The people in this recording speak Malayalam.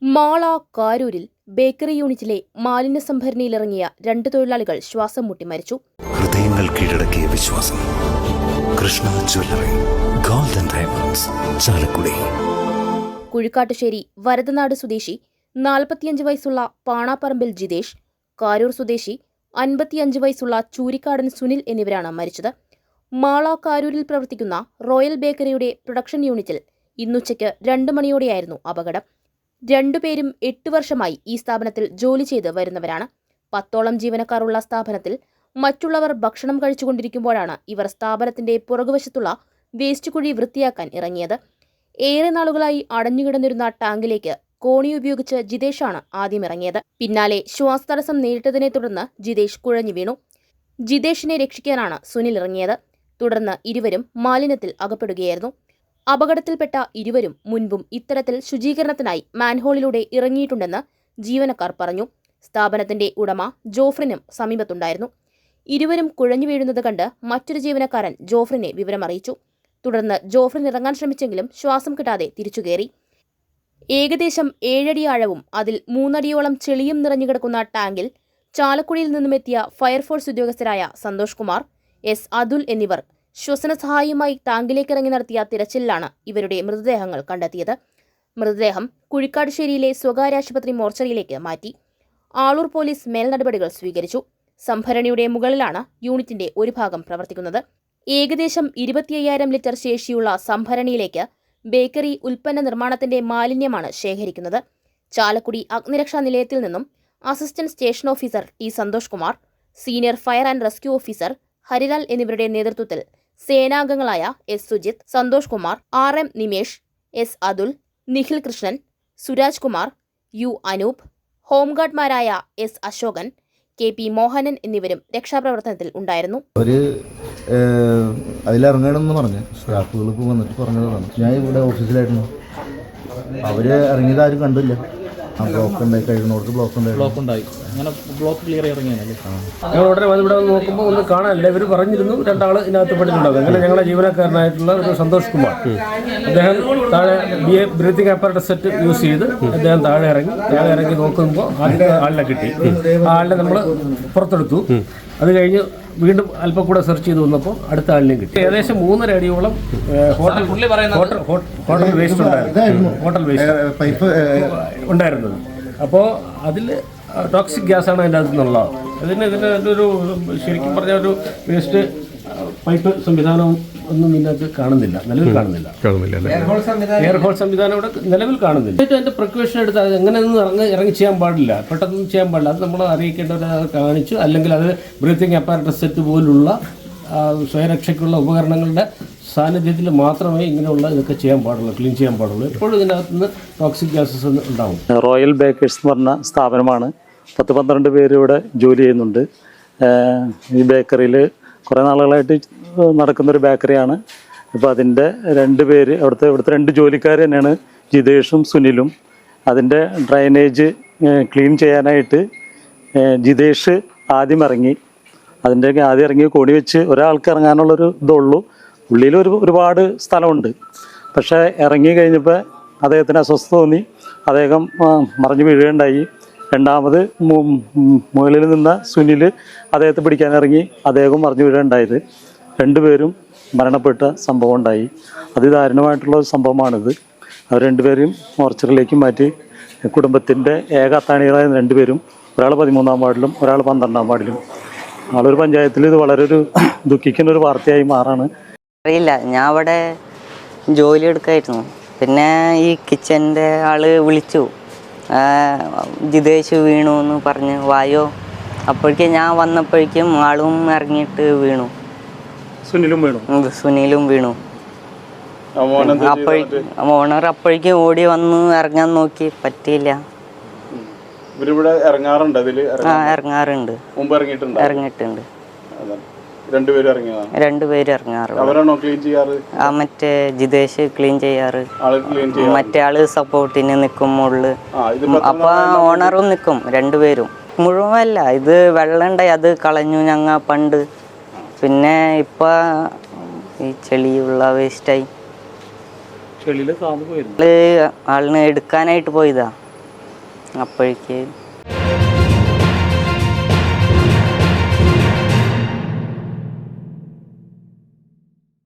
മാള കാരൂരിൽ ബേക്കറി യൂണിറ്റിലെ മാലിന്യ സംഭരണിയിലിറങ്ങിയ 2 തൊഴിലാളികൾ ശ്വാസം മുട്ടി മരിച്ചു. ഹൃദയങ്ങൾ കീഴടക്കിയ വിശ്വാസം. Krishna jewellery, gold and diamonds, Chalakudy. Kuzhikkattussery Varadanad സ്വദേശി 45 വയസ്സുള്ള പാണാപ്പറമ്പിൽ ജിതേഷ്, കാരൂർ സ്വദേശി 55 വയസ്സുള്ള ചൂരിക്കാടൻ സുനിൽ എന്നിവരാണ് മരിച്ചത്. മാള കാരൂരിൽ പ്രവർത്തിക്കുന്ന റോയൽ ബേക്കറിയുടെ പ്രൊഡക്ഷൻ യൂണിറ്റിൽ ഇന്നുച്ചയ്ക്ക് 2 മണിയോടെയായിരുന്നു അപകടം. 2 പേരും 8 വർഷമായി ഈ സ്ഥാപനത്തിൽ ജോലി ചെയ്ത് വരുന്നവരാണ്. 10ഓളം ജീവനക്കാരുള്ള സ്ഥാപനത്തിൽ മറ്റുള്ളവർ ഭക്ഷണം കഴിച്ചുകൊണ്ടിരിക്കുമ്പോഴാണ് ഇവർ സ്ഥാപനത്തിന്റെ പുറകുവശത്തുള്ള വേസ്റ്റ് കുഴി വൃത്തിയാക്കാൻ ഇറങ്ങിയത്. ഏറെ നാളുകളായി അടഞ്ഞുകിടന്നിരുന്ന ടാങ്കിലേക്ക് കോണി ഉപയോഗിച്ച് ജിതേഷാണ് ആദ്യം ഇറങ്ങിയത്. പിന്നാലെ ശ്വാസതടസ്സം നേരിട്ടതിനെ തുടർന്ന് ജിതേഷ് കുഴഞ്ഞു വീണു. ജിതേഷിനെ രക്ഷിക്കാനാണ് സുനിൽ ഇറങ്ങിയത്. തുടർന്ന് ഇരുവരും മാലിന്യത്തിൽ അകപ്പെടുകയായിരുന്നു. അപകടത്തിൽപ്പെട്ട ഇരുവരും മുൻപും ഇത്തരത്തിൽ ശുചീകരണത്തിനായി മാൻഹോളിലൂടെ ഇറങ്ങിയിട്ടുണ്ടെന്ന് ജീവനക്കാർ പറഞ്ഞു. സ്ഥാപനത്തിന്റെ ഉടമ ജോഫ്രിനും സമീപത്തുണ്ടായിരുന്നു. ഇരുവരും കുഴഞ്ഞു വീഴുന്നത് കണ്ട് മറ്റൊരു ജീവനക്കാരൻ ജോഫ്രിനെ വിവരമറിയിച്ചു. തുടർന്ന് ജോഫ്രിൻ ഇറങ്ങാൻ ശ്രമിച്ചെങ്കിലും ശ്വാസം കിട്ടാതെ തിരിച്ചുകയറി. ഏകദേശം 7 അടി ആഴവും അതിൽ 3 അടിയോളം ചെളിയും നിറഞ്ഞുകിടക്കുന്ന ടാങ്കിൽ ചാലക്കുടിയിൽ നിന്നുമെത്തിയ ഫയർഫോഴ്സ് ഉദ്യോഗസ്ഥരായ സന്തോഷ് കുമാർ, എസ് അതുൽ എന്നിവർ ശ്വസന സഹായവുമായി ടാങ്കിലേക്കിറങ്ങി നടത്തിയ തിരച്ചിലിലാണ് ഇവരുടെ മൃതദേഹങ്ങൾ കണ്ടെത്തിയത്. മൃതദേഹം കുഴിക്കാട്ടുശ്ശേരിയിലെ സ്വകാര്യ ആശുപത്രി മോർച്ചറിയിലേക്ക് മാറ്റി. ആളൂർ പോലീസ് മേൽനടപടികൾ സ്വീകരിച്ചു. സംഭരണിയുടെ മുകളിലാണ് യൂണിറ്റിന്റെ ഒരു ഭാഗം പ്രവർത്തിക്കുന്നത്. ഏകദേശം 25,000 ലിറ്റർ ശേഷിയുള്ള സംഭരണിയിലേക്ക് ബേക്കറി ഉൽപ്പന്ന നിർമ്മാണത്തിന്റെ മാലിന്യമാണ് ശേഖരിക്കുന്നത്. ചാലക്കുടി അഗ്നിരക്ഷാ നിലയത്തിൽ നിന്നും assistant station officer T Santhosh Kumar, senior fire and rescue officer Harilal എന്നിവരുടെ നേതൃത്വത്തിൽ സേനാംഗങ്ങളായ S Sujith, Santhosh Kumar, RM Nimesh, S Athul, Nikhil Krishnan, Suraj Kumar, U Anoop, ഹോംഗാർഡ്മാരായ എസ് അശോകൻ, KP മോഹനൻ എന്നിവരും രക്ഷാപ്രവർത്തനത്തിൽ ഉണ്ടായിരുന്നു. അതിലിറങ്ങണമെന്ന് പറഞ്ഞ് സ്റ്റാഫുകൾ ഇപ്പോൾ വന്നിട്ട് പറഞ്ഞതാണ്. ഞാൻ ഇവിടെ ഓഫീസിലായിരുന്നു. അവർ ഇറങ്ങിയത് ആരും കണ്ടില്ല. ബ്ലോക്ക് ഉണ്ടായി, കഴിയുന്നവർക്ക് ബ്ലോക്ക് ഉണ്ടായി. അങ്ങനെ ബ്ലോക്ക് ക്ലിയർ ഇറങ്ങിയാണല്ലേ? ഞങ്ങൾ ഉടനെ ഇവിടെ നോക്കുമ്പോൾ ഒന്നും കാണാനില്ല. ഇവർ പറഞ്ഞിരുന്നു 2 ആൾ ഇതിനകത്ത് പെട്ടിട്ടുണ്ടാകും. അങ്ങനെ ഞങ്ങളുടെ ജീവനക്കാരനായിട്ടുള്ള ഒരു സന്തോഷ് കുമാർ, അദ്ദേഹം താഴെ BA breathing apparatus set use ചെയ്ത് അദ്ദേഹം താഴെ ഇറങ്ങി നോക്കുമ്പോൾ ആദ്യത്തെ ആളിനെ കിട്ടി. ആ ആളിനെ നമ്മൾ പുറത്തെടുത്തു. അത് കഴിഞ്ഞ് വീണ്ടും അല്പം കൂടെ സെർച്ച് ചെയ്ത് വന്നപ്പോൾ അടുത്ത ആളിനെയും കിട്ടി. ഏകദേശം 3.5 അടിയോളം ഹോട്ടൽ വേസ്റ്റ് ഉണ്ടായിരുന്നു. ഹോട്ടൽ വേസ്റ്റ് പൈപ്പ് ഉണ്ടായിരുന്നത്. അപ്പോൾ അതിൽ ടോക്സിക് ഗ്യാസാണ് അതിൻ്റെ അകത്തു നിന്നുള്ളത്. ഇതിനൊരു ശരിക്കും പറഞ്ഞ ഒരു വേസ്റ്റ് പൈപ്പ് സംവിധാനം ഒന്നും ഇതിനകത്ത് കാണുന്നില്ല, നിലവിൽ കാണുന്നില്ല. എയർ ഹോൾ സംവിധാനം ഇവിടെ നിലവിൽ കാണുന്നില്ല. അതിൻ്റെ പ്രിക്കോഷൻ എടുത്ത് അത് എങ്ങനെയൊന്നും ഇറങ്ങി ചെയ്യാൻ പാടില്ല, പെട്ടെന്ന് ചെയ്യാൻ പാടില്ല. അത് നമ്മൾ അറിയിക്കേണ്ടവരെ കാണിച്ചു, അല്ലെങ്കിൽ അത് ബ്രീത്തിങ് അപ്പാരറ്റസ് സെറ്റ് പോലുള്ള സ്വയരക്ഷയ്ക്കുള്ള ഉപകരണങ്ങളുടെ സാന്നിധ്യത്തിൽ മാത്രമേ ഇങ്ങനെയുള്ള ഇതൊക്കെ ചെയ്യാൻ പാടുള്ളൂ, ക്ലീൻ ചെയ്യാൻ പാടുള്ളൂ. എപ്പോഴും ഇതിനകത്ത് നിന്ന് ടോക്സിക് ഗ്യാസസ് ഉണ്ടാവും. റോയൽ ബേക്കേഴ്സ് എന്ന് പറഞ്ഞ സ്ഥാപനമാണ്. 10-12 പേര് ഇവിടെ ജോലി ചെയ്യുന്നുണ്ട്. ഈ ബേക്കറിയിൽ കുറേ നാളുകളായിട്ട് നടക്കുന്നൊരു ബേക്കറിയാണ്. ഇപ്പോൾ അതിൻ്റെ 2 പേര് ഇവിടുത്തെ 2 ജോലിക്കാർ തന്നെയാണ്, ജിതേഷും സുനിലും. അതിൻ്റെ ഡ്രൈനേജ് ക്ലീൻ ചെയ്യാനായിട്ട് ജിതേഷ് ആദ്യം ഇറങ്ങി. അതിൻ്റെ ആദ്യം ഇറങ്ങി കോണി വെച്ച് ഒരാൾക്ക് ഇറങ്ങാനുള്ളൊരു ഇതുള്ളൂ. ഉള്ളിൽ ഒരുപാട് സ്ഥലമുണ്ട്. പക്ഷേ ഇറങ്ങി കഴിഞ്ഞപ്പോൾ അദ്ദേഹത്തിന് അസ്വസ്ഥത തോന്നി. അദ്ദേഹം മറിഞ്ഞു വീഴുകയുണ്ടായി. രണ്ടാമത് മുകളിൽ നിന്ന സുനിൽ അദ്ദേഹത്തെ പിടിക്കാനിറങ്ങി. അദ്ദേഹം മറിഞ്ഞു വീഴുകയുണ്ടായത്. 2 പേരും മരണപ്പെട്ട സംഭവം ഉണ്ടായി. അതിദാരുണമായിട്ടുള്ള ഒരു സംഭവമാണിത്. അവർ 2 പേരെയും മോർച്ചറിയിലേക്ക് മാറ്റി. കുടുംബത്തിൻ്റെ ഏക അത്താണികളായ 2 പേരും, ഒരാൾ 13-ാം വാർഡിലും ഒരാൾ 12-ാം വാർഡിലും. ആളൊരു പഞ്ചായത്തിൽ ഇത് വളരെ ഒരു ദുഃഖിക്കുന്ന ഒരു വാർത്തയായി മാറാണ്. അറിയില്ല, ഞാൻ അവിടെ ജോലി എടുക്കായിരുന്നു. പിന്നെ ഈ കിച്ചൻ്റെ ആള് വിളിച്ചു, ജിതേഷ് വീണു എന്ന് പറഞ്ഞ് വായോ. അപ്പോഴേക്കും ഞാൻ വന്നപ്പോഴേക്കും ആളും ഇറങ്ങിയിട്ട് വീണു. സുനിലും വീണു. ഓണർ അപ്പോഴേക്കും ഓടി വന്ന് ഇറങ്ങാൻ നോക്കി, പറ്റിയില്ല. ഇറങ്ങാറുണ്ട്. ഇറങ്ങിയിട്ടുണ്ട്. 2 പേര് ഇറങ്ങാറ്. മറ്റേ ജിതേഷ് ക്ലീൻ ചെയ്യാറ്. മറ്റേ ആള് സപ്പോർട്ടിന് നിൽക്കും മുകളില്. അപ്പൊ ഓണറും നിൽക്കും. 2 പേരും മുഴുവല്ല. ഇത് വെള്ളം ഉണ്ടായി, അത് കളഞ്ഞു ഞങ്ങ പണ്ട്. പിന്നെ ഇപ്പൊ ഈ ചെളിയുള്ള വേസ്റ്റായി. ആളിനെ എടുക്കാനായിട്ട് പോയതാ. അപ്പോഴേക്ക്